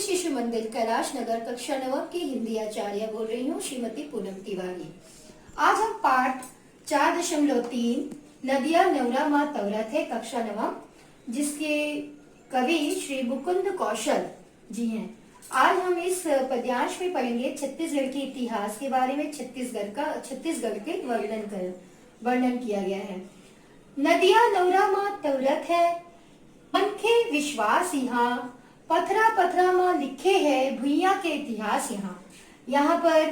शिशु मंदिर कैलाश नगर कक्षा 9 की हिंदी आचार्य बोल रही हूँ, श्रीमती पूनम तिवारी। आज हम पाठ 4.3 नदिया नवरा माँ तवरत है, कक्षा 9, जिसके कवि श्री मुकुंद कौशल जी हैं। आज हम इस पद्यांश में पढ़ेंगे छत्तीसगढ़ के इतिहास के बारे में। छत्तीसगढ़ के वर्णन किया गया है। नदिया नवरा माँ तवरत है, मनखे विश्वास यहाँ, पथरा पथरा माँ लिखे है भुइया के इतिहास यहाँ। यहाँ पर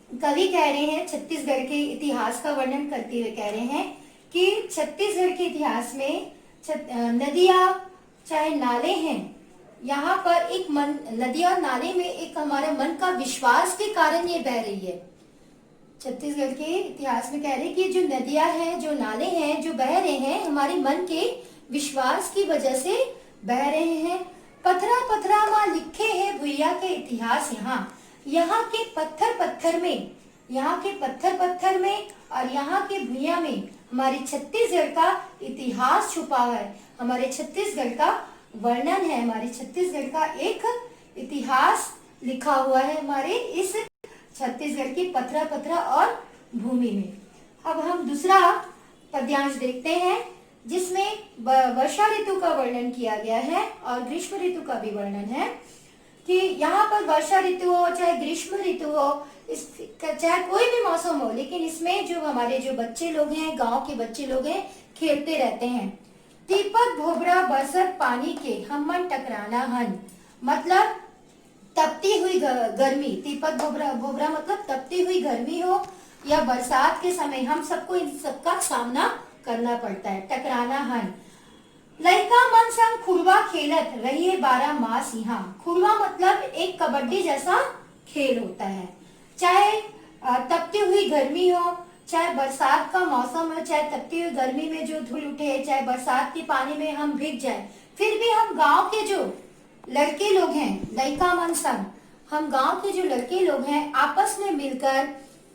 कवि कह रहे हैं, छत्तीसगढ़ के इतिहास का वर्णन करते हुए कह रहे हैं कि छत्तीसगढ़ के इतिहास में नदियाँ चाहे नाले हैं, यहाँ पर एक मन नदियाँ नाले में एक हमारे मन का विश्वास के कारण ये बह रही है। छत्तीसगढ़ के इतिहास में कह रहे हैं कि जो नदियाँ हैं, जो नाले हैं, जो बह रहे हैं, हमारे मन के विश्वास की वजह से बह रहे हैं। पथरा पथरा माँ लिखे है भुइया के इतिहास यहाँ। यहाँ के पत्थर पत्थर में और यहाँ के भुइया में हमारे छत्तीसगढ़ का इतिहास छुपा है, हमारे छत्तीसगढ़ का वर्णन है, हमारे छत्तीसगढ़ का एक इतिहास लिखा हुआ है हमारे इस छत्तीसगढ़ की पथरा पथरा और भूमि में। अब हम दूसरा पद्यांश देखते हैं, जिसमें वर्षा ऋतु का वर्णन किया गया है और ग्रीष्म ऋतु का भी वर्णन है कि यहाँ पर वर्षा ऋतु हो चाहे ग्रीष्म ऋतु हो, चाहे कोई भी मौसम हो, लेकिन इसमें जो हमारे जो बच्चे लोग हैं, गांव के बच्चे लोग हैं, खेलते रहते हैं। दीपक भोबरा बरसत पानी के हम मन टकराना हन, मतलब तपती हुई गर्मी। दीपक भोबरा मतलब तपती हुई गर्मी हो या बरसात के समय हम सबको इन सबका सामना करना पड़ता है। टकराना हन। लड़का मन संग खुड़वा खेलत रहिए 12 मास यहाँ। खुड़वा मतलब एक कबड्डी जैसा खेल होता है। चाहे तपती हुई गर्मी हो, चाहे बरसात का मौसम हो, चाहे तपती हुई गर्मी में जो धूल उठे, चाहे बरसात के पानी में हम भीग जाए, फिर भी हम गांव के जो लड़के लोग हैं, लड़का मन संग, हम गांव के जो लड़के लोग हैं आपस में मिलकर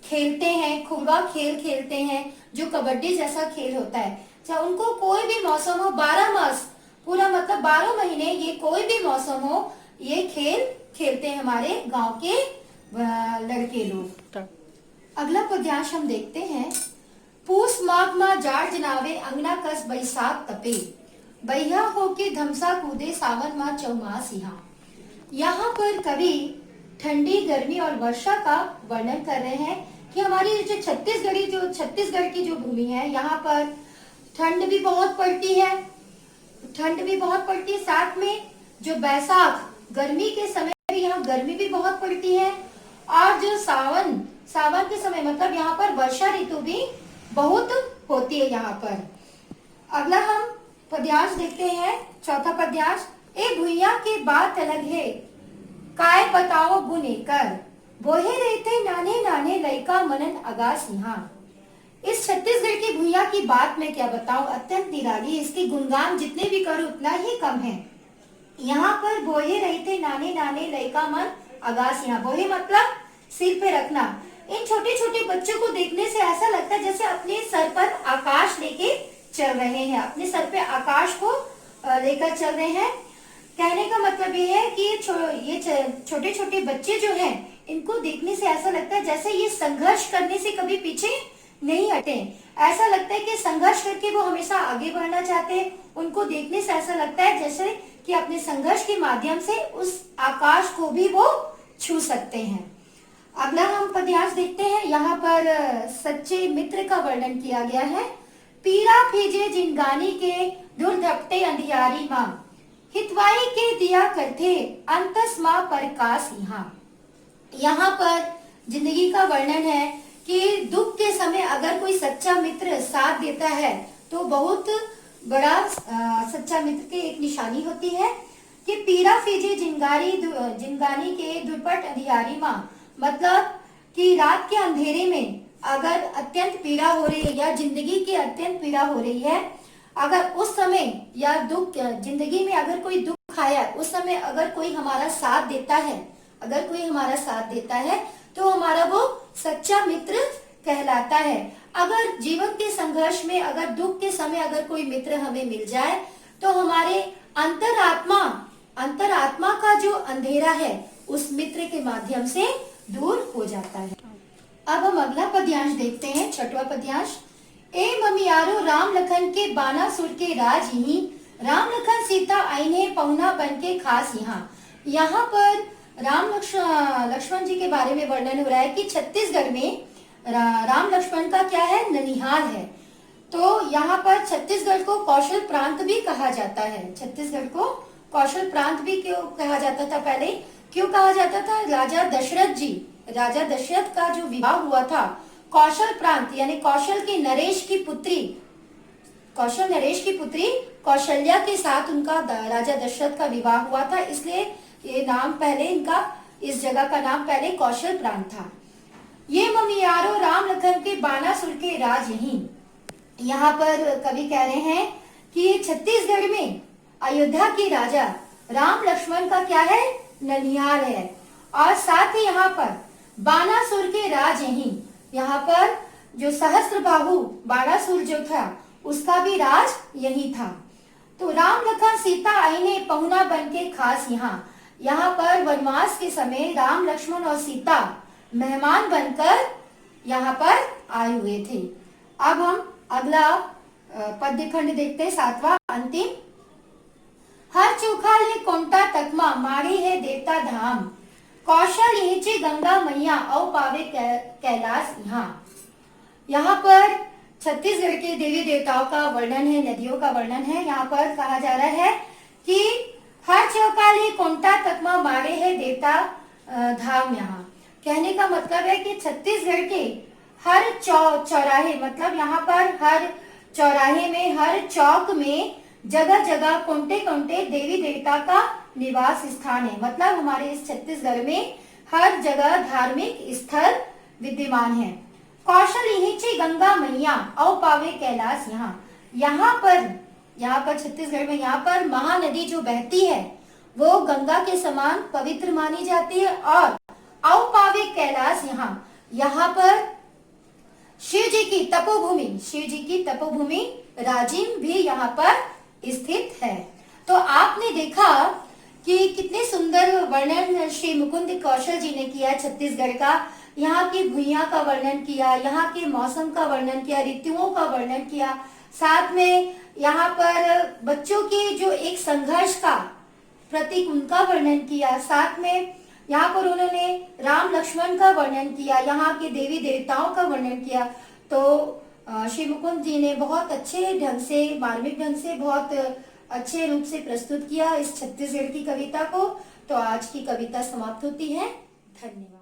खेलते हैं, खुड़वा खेल खेलते हैं, जो कबड्डी जैसा खेल होता है। चाहे उनको कोई भी मौसम हो, 12 मास पूरा मतलब 12 महीने, ये कोई भी मौसम हो, ये खेल खेलते हैं हमारे गांव के लड़के लोग। अगला पद्यांश हम देखते हैं। पूस माघ मा जाड़ जनावे अंगना कस बैसाख तपे, बैहा होके धमसा कूदे सावन माँ चौमास यहाँ। यहाँ पर कवि ठंडी, गर्मी और वर्षा का वर्णन कर रहे हैं कि हमारी जो छत्तीसगढ़ की जो भूमि है, यहाँ पर ठंड भी बहुत पड़ती है, साथ में जो बैसाख गर्मी के समय भी यहाँ गर्मी भी बहुत पड़ती है, और जो सावन के समय मतलब यहाँ पर वर्षा ऋतु भी बहुत होती है यहाँ पर। अगला हम पद्यांश देखते हैं, चौथा पद्यांश। ए भुइया के बात अलग है, काय बताओ गुने कर, बोहे रहते नाने नाने लड़का मनन अगास यहाँ। इस छत्तीसगढ़ की भुइया की बात मैं क्या बताऊं, अत्यंत निराली, इसकी गुणगान जितने भी करूं उतना ही कम है। यहाँ पर बोहे रहते नाने नाने लड़का मन अगास यहाँ। बोहे मतलब सिर पे रखना। इन छोटे छोटे बच्चों को देखने से ऐसा लगता है जैसे अपने सर पर आकाश लेके चल रहे हैं, अपने सर पे आकाश को लेकर चल रहे हैं। कहने का मतलब ये है कि ये छोटे छोटे बच्चे जो हैं, इनको देखने से ऐसा लगता है जैसे ये संघर्ष करने से कभी पीछे नहीं हटे। ऐसा लगता है कि संघर्ष करके वो हमेशा आगे बढ़ना चाहते हैं। उनको देखने से ऐसा लगता है जैसे कि अपने संघर्ष के माध्यम से उस आकाश को भी वो छू सकते हैं। अगला हम पद्यांश देखते हैं। यहाँ पर सच्चे मित्र का वर्णन किया गया है। पीरा भेजे जिनगानी के दुर्धपटे अंधियारी माँ, हितवाई के दिया करते अंतस माँ प्रकाश यहाँ। यहाँ पर जिंदगी का वर्णन है कि दुख के समय अगर कोई सच्चा मित्र साथ देता है तो बहुत बड़ा सच्चा मित्र की एक निशानी होती है कि पीरा फीजे जिनगानी के दुर्पट अंधियारी माँ, मतलब कि रात के अंधेरे में अगर अत्यंत पीड़ा हो रही है या जिंदगी की अत्यंत पीड़ा हो रही है, अगर उस समय या दुख जिंदगी में अगर कोई दुख आया, उस समय अगर कोई हमारा साथ देता है, तो हमारा वो सच्चा मित्र कहलाता है। अगर जीवन के संघर्ष में, अगर दुख के समय अगर कोई मित्र हमें मिल जाए, तो हमारे अंतरात्मा का जो अंधेरा है उस मित्र के माध्यम से दूर हो जाता है। अब हम अगला पद्यांश देखते हैं, छठवां पद्यांश। ए ममियारो राम लखन के बानासुर के राज यहीं, राम लखन सीता आईने पहुना बन के खास यहाँ। यहाँ पर राम लक्ष्मण जी के बारे में वर्णन हो रहा है कि छत्तीसगढ़ में राम लक्ष्मण का क्या है, ननिहाल है। तो यहाँ पर छत्तीसगढ़ को कौशल प्रांत भी कहा जाता है। छत्तीसगढ़ को कौशल प्रांत भी क्यों कहा जाता था, पहले क्यों कहा जाता था? राजा दशरथ का जो विवाह हुआ था कौशल प्रांत यानी कौशल नरेश की पुत्री कौशल्या के साथ उनका राजा दशरथ का विवाह हुआ था, इसलिए ये नाम पहले इस जगह का नाम पहले कौशल प्रांत था। ये ममियारो राम लखन के बानासुर के राज यहीं। यहाँ पर कवि कह रहे हैं कि ये छत्तीसगढ़ में अयोध्या के राजा राम लक्ष्मण का क्या है, ननिहाल है, और साथ ही यहाँ पर बानासुर के राज यहीं। यहाँ पर जो सहस्त्रबाहु बानासुर जो था उसका भी राज यही था। तो राम लखन सीता आईने पहुना बन के खास यहाँ पर वनवास के समय राम लक्ष्मण और सीता मेहमान बनकर यहाँ पर आए हुए थे। अब हम अगला पद्य खंड देखते हैं, सातवां अंतिम। हर चोखा ले कोंटा तकमा मारे है देवता धाम, कौशल यहीं गंगा मैया औ पावे कैलाश यहाँ पर छत्तीसगढ़ के देवी देवताओं का वर्णन है, नदियों का वर्णन है। यहाँ पर कहा जा रहा है कि हर चौकाली कोंटा तकमा मारे है देवता धाम। यहाँ कहने का मतलब है कि छत्तीसगढ़ के हर चौराहे, मतलब यहाँ पर हर चौराहे में, हर चौक में जगह जगह कोंटे कोंटे देवी देवता का निवास स्थान है। मतलब हमारे इस छत्तीसगढ़ में हर जगह धार्मिक स्थल विद्यमान है। कौशल यहीं गंगा मैया औ पावे कैलाश यहाँ पर छत्तीसगढ़ में यहाँ पर महानदी जो बहती है वो गंगा के समान पवित्र मानी जाती है। और औ पावे कैलाश यहाँ पर शिव जी की तपोभूमि राजिम भी यहाँ पर स्थित है। तो आपने देखा कि कितने सुंदर वर्णन श्री मुकुंद कौशल जी ने किया छत्तीसगढ़ का। यहाँ की भूइयां का वर्णन किया, यहाँ के मौसम का वर्णन किया, ऋतुओं का वर्णन किया, साथ में यहाँ पर बच्चों के जो एक संघर्ष का प्रतीक उनका वर्णन किया, साथ में यहाँ पर उन्होंने राम लक्ष्मण का वर्णन किया, यहाँ के देवी देवताओं का वर्णन किया। तो श्री मुकुंद जी ने बहुत अच्छे ढंग से, मार्मिक ढंग से, बहुत अच्छे रूप से प्रस्तुत किया इस छत्तीसगढ़ की कविता को। तो आज की कविता समाप्त होती है। धन्यवाद।